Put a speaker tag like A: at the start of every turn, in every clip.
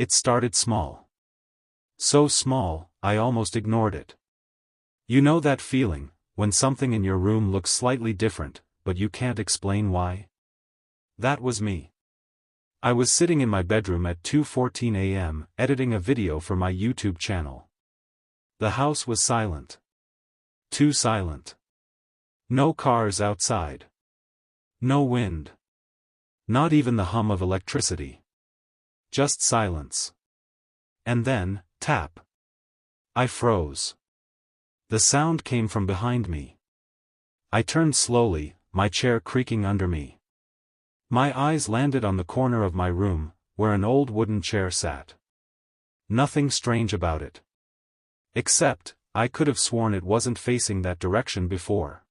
A: It started small. So small, I almost ignored it. You know that feeling, when something in your room looks slightly different, but you can't explain why? That was me. I was sitting in my bedroom at 2:14 a.m., editing a video for my YouTube channel. The house was silent. Too silent. No cars outside. No wind. Not even the hum of electricity. Just silence. And then, tap. I froze. The sound came from behind me. I turned slowly, my chair creaking under me. My eyes landed on the corner of my room, where an old wooden chair sat. Nothing strange about it. Except, I could have sworn it wasn't facing that direction before.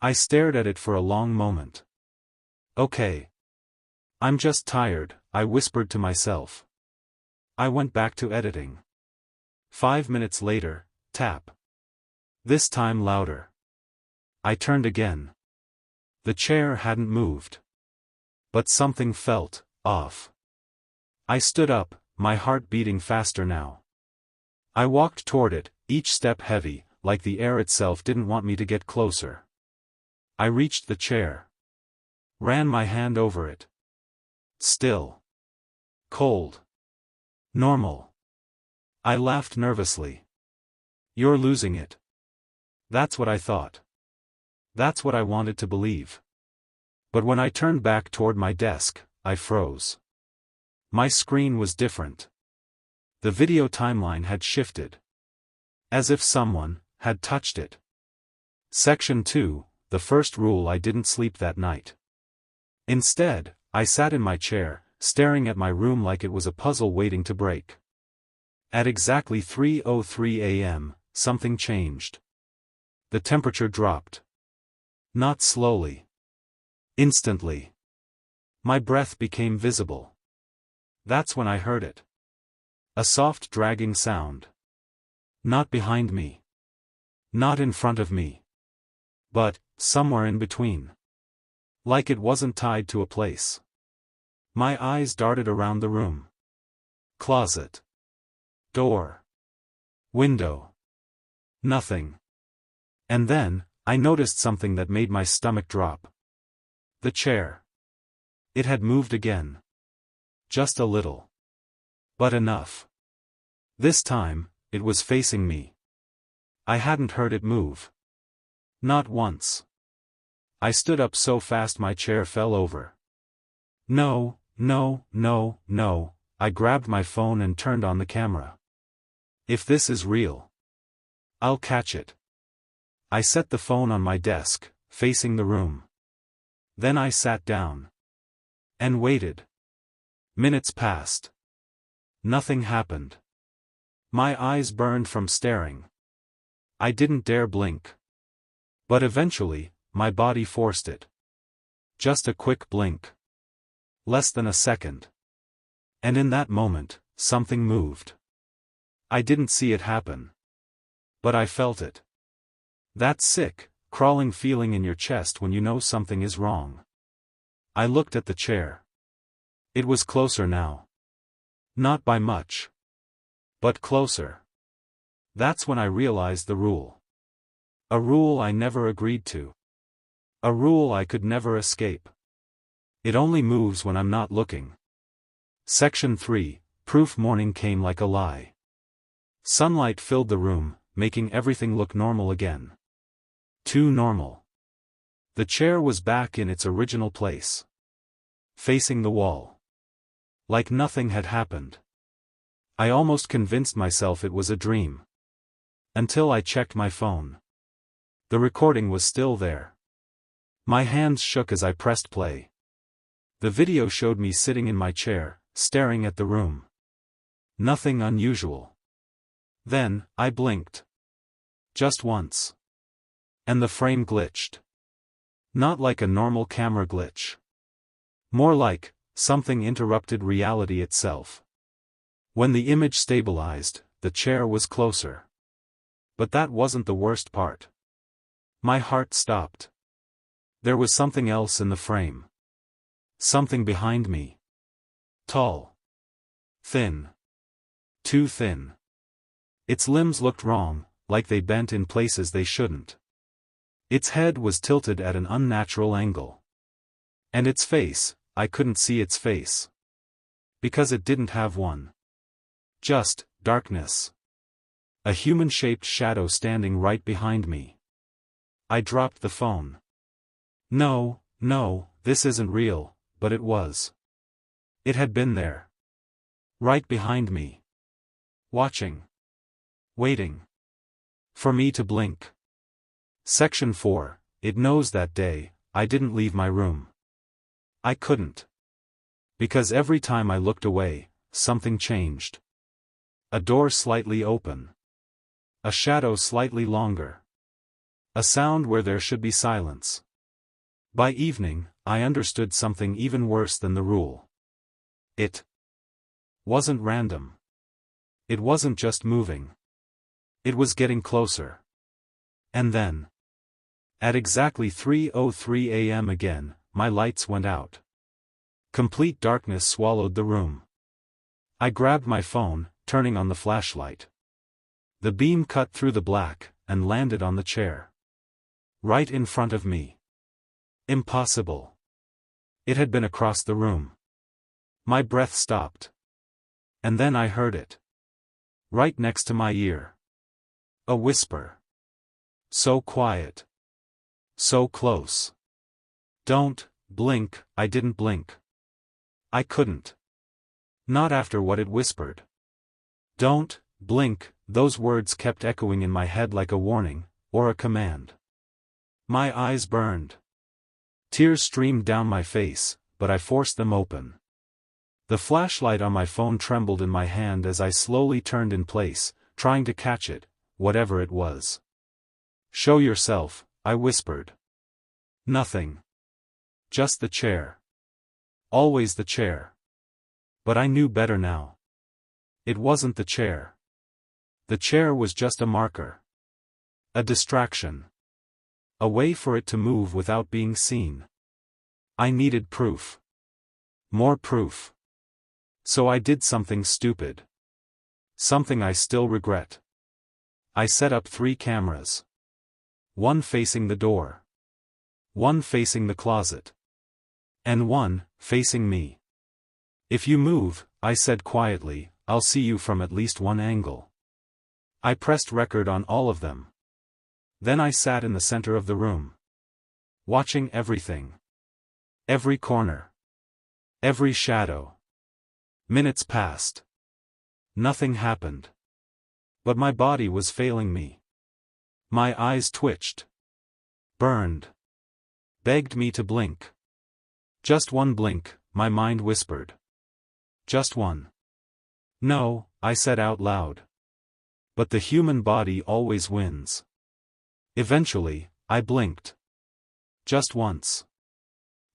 A: I stared at it for a long moment. Okay. I'm just tired, I whispered to myself. I went back to editing. 5 minutes later, tap. This time louder. I turned again. The chair hadn't moved. But something felt off. I stood up, my heart beating faster now. I walked toward it, each step heavy, like the air itself didn't want me to get closer. I reached the chair. Ran my hand over it. Still. Cold. Normal. I laughed nervously. You're losing it. That's what I thought. That's what I wanted to believe. But when I turned back toward my desk, I froze. My screen was different. The video timeline had shifted. As if someone had touched it. Section 2, the first rule: I didn't sleep that night. Instead, I sat in my chair, staring at my room like it was a puzzle waiting to break. At exactly 3:03 a.m., something changed. The temperature dropped. Not slowly. Instantly. My breath became visible. That's when I heard it. A soft dragging sound. Not behind me. Not in front of me. But, somewhere in between. Like it wasn't tied to a place. My eyes darted around the room. Closet. Door. Window. Nothing. And then, I noticed something that made my stomach drop. The chair. It had moved again. Just a little. But enough. This time, it was facing me. I hadn't heard it move. Not once. I stood up so fast my chair fell over. No, no, no, no, I grabbed my phone and turned on the camera. If this is real, I'll catch it. I set the phone on my desk, facing the room. Then I sat down. And waited. Minutes passed. Nothing happened. My eyes burned from staring. I didn't dare blink. But eventually, my body forced it. Just a quick blink. Less than a second. And in that moment, something moved. I didn't see it happen. But I felt it. That sick, crawling feeling in your chest when you know something is wrong. I looked at the chair. It was closer now. Not by much. But closer. That's when I realized the rule. A rule I never agreed to. A rule I could never escape. It only moves when I'm not looking. Section 3, proof: morning came like a lie. Sunlight filled the room, making everything look normal again. Too normal. The chair was back in its original place. Facing the wall. Like nothing had happened. I almost convinced myself it was a dream. Until I checked my phone. The recording was still there. My hands shook as I pressed play. The video showed me sitting in my chair, staring at the room. Nothing unusual. Then, I blinked. Just once. And the frame glitched. Not like a normal camera glitch. More like, something interrupted reality itself. When the image stabilized, the chair was closer. But that wasn't the worst part. My heart stopped. There was something else in the frame. Something behind me. Tall. Thin. Too thin. Its limbs looked wrong, like they bent in places they shouldn't. Its head was tilted at an unnatural angle. And its face, I couldn't see its face. Because it didn't have one. Just darkness. A human-shaped shadow standing right behind me. I dropped the phone. No, this isn't real, but it was. It had been there. Right behind me. Watching. Waiting. For me to blink. Section 4, it knows that day, I didn't leave my room. I couldn't. Because every time I looked away, something changed. A door slightly open. A shadow slightly longer. A sound where there should be silence. By evening, I understood something even worse than the rule. It wasn't random. It wasn't just moving. It was getting closer. And then, at exactly 3:03 a.m. again, my lights went out. Complete darkness swallowed the room. I grabbed my phone, turning on the flashlight. The beam cut through the black, and landed on the chair. Right in front of me. Impossible. It had been across the room. My breath stopped. And then I heard it. Right next to my ear. A whisper. So quiet. So close. Don't blink. I didn't blink. I couldn't. Not after what it whispered. Don't blink, those words kept echoing in my head like a warning, or a command. My eyes burned. Tears streamed down my face, but I forced them open. The flashlight on my phone trembled in my hand as I slowly turned in place, trying to catch it, whatever it was. Show yourself, I whispered. Nothing. Just the chair. Always the chair. But I knew better now. It wasn't the chair. The chair was just a marker. A distraction. A way for it to move without being seen. I needed proof. More proof. So I did something stupid. Something I still regret. I set up 3 cameras. One facing the door. One facing the closet. And one facing me. If you move, I said quietly, I'll see you from at least one angle. I pressed record on all of them. Then I sat in the center of the room. Watching everything. Every corner. Every shadow. Minutes passed. Nothing happened. But my body was failing me. My eyes twitched. Burned. Begged me to blink. Just one blink, my mind whispered. Just one. No, I said out loud. But the human body always wins. Eventually, I blinked. Just once.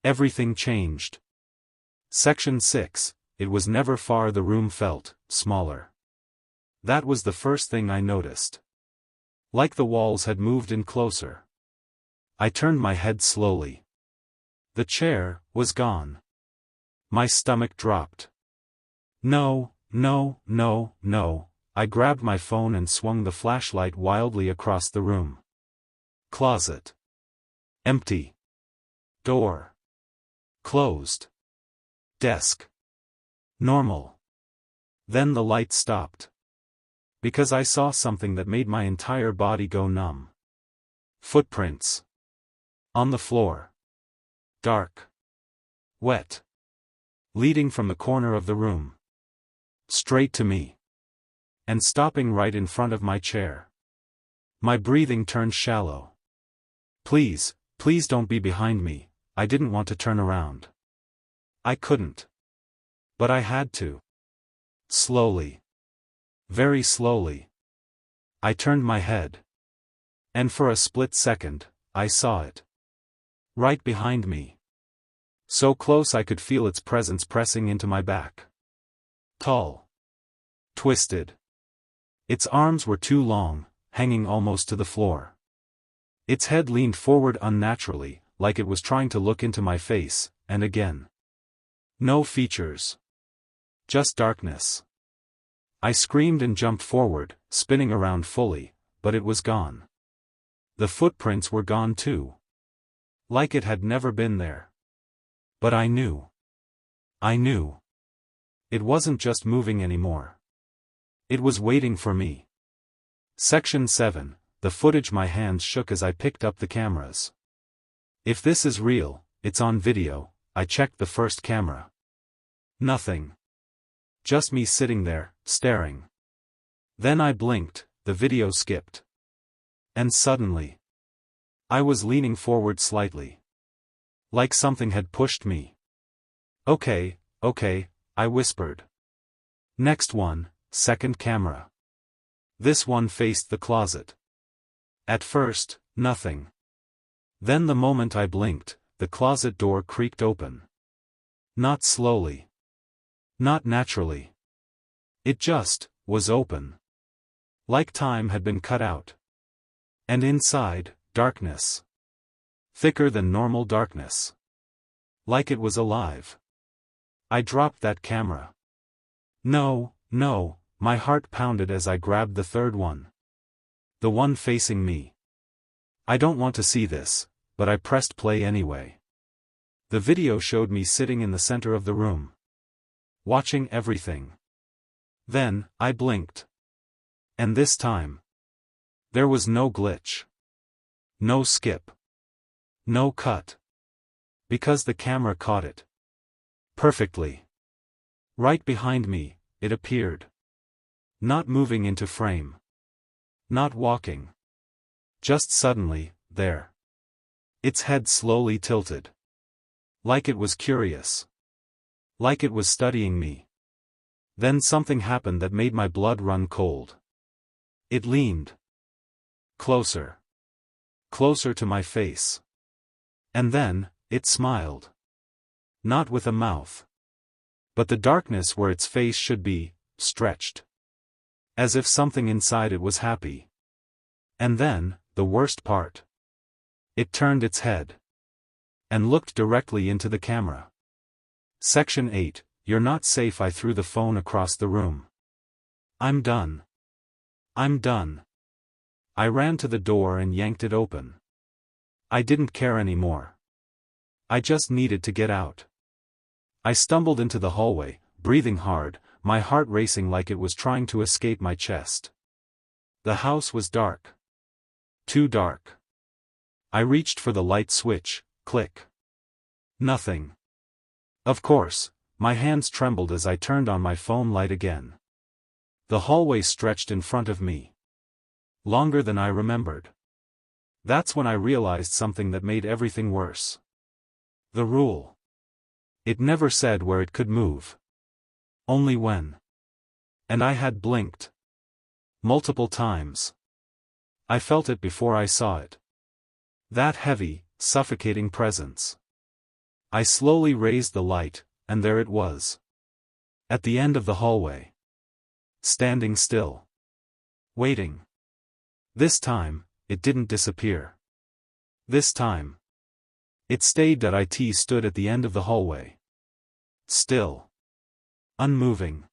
A: Everything changed. Section 6, it was never far. The room felt smaller. That was the first thing I noticed. Like the walls had moved in closer. I turned my head slowly. The chair was gone. My stomach dropped. No. I grabbed my phone and swung the flashlight wildly across the room. Closet. Empty. Door. Closed. Desk. Normal. Then the light stopped. Because I saw something that made my entire body go numb. Footprints. On the floor. Dark. Wet. Leading from the corner of the room. Straight to me. And stopping right in front of my chair. My breathing turned shallow. Please don't be behind me, I didn't want to turn around. I couldn't. But I had to. Slowly. Very slowly. I turned my head. And for a split second, I saw it. Right behind me. So close I could feel its presence pressing into my back. Tall. Twisted. Its arms were too long, hanging almost to the floor. Its head leaned forward unnaturally, like it was trying to look into my face, and again. No features. Just darkness. I screamed and jumped forward, spinning around fully, but it was gone. The footprints were gone too. Like it had never been there. But I knew. I knew. It wasn't just moving anymore. It was waiting for me. Section 7, the footage. My hands shook as I picked up the cameras. If this is real, it's on video. I checked the first camera. Nothing. Just me sitting there, staring. Then I blinked, the video skipped. And suddenly, I was leaning forward slightly. Like something had pushed me. Okay, I whispered. Next one, second camera. This one faced the closet. At first, nothing. Then the moment I blinked, the closet door creaked open. Not slowly. Not naturally. It just was open. Like time had been cut out. And inside, darkness. Thicker than normal darkness. Like it was alive. I dropped that camera. No, my heart pounded as I grabbed the third one. The one facing me. I don't want to see this, but I pressed play anyway. The video showed me sitting in the center of the room. Watching everything. Then, I blinked. And this time, there was no glitch. No skip. No cut. Because the camera caught it. Perfectly. Right behind me, it appeared. Not moving into frame. Not walking. Just suddenly, there. Its head slowly tilted. Like it was curious. Like it was studying me. Then something happened that made my blood run cold. It leaned. Closer. Closer to my face. And then, it smiled. Not with a mouth. But the darkness where its face should be, stretched. As if something inside it was happy. And then, the worst part. It turned its head. And looked directly into the camera. Section 8, you're not safe. I threw the phone across the room. I'm done. I'm done. I ran to the door and yanked it open. I didn't care anymore. I just needed to get out. I stumbled into the hallway, breathing hard, my heart racing like it was trying to escape my chest. The house was dark. Too dark. I reached for the light switch, click. Nothing. Of course, my hands trembled as I turned on my phone light again. The hallway stretched in front of me. Longer than I remembered. That's when I realized something that made everything worse. The rule. It never said where it could move. Only when. And I had blinked. Multiple times. I felt it before I saw it. That heavy, suffocating presence. I slowly raised the light, and there it was. At the end of the hallway. Standing still. Waiting. This time, it didn't disappear. This time. It stayed. It stood at the end of the hallway. Still. Unmoving.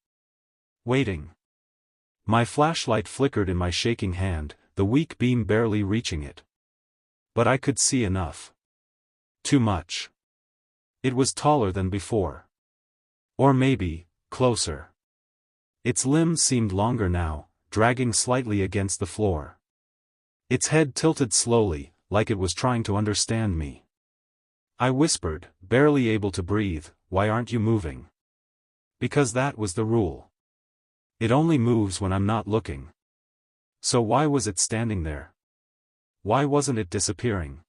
A: Waiting. My flashlight flickered in my shaking hand, the weak beam barely reaching it. But I could see enough. Too much. It was taller than before. Or maybe, closer. Its limbs seemed longer now, dragging slightly against the floor. Its head tilted slowly, like it was trying to understand me. I whispered, barely able to breathe, "Why aren't you moving?" Because that was the rule. It only moves when I'm not looking. So why was it standing there? Why wasn't it disappearing?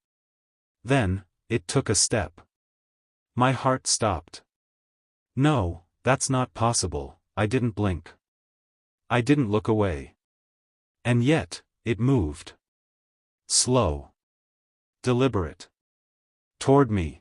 A: Then, it took a step. My heart stopped. No, that's not possible. I didn't blink. I didn't look away. And yet, it moved. Slow. Deliberate. Toward me.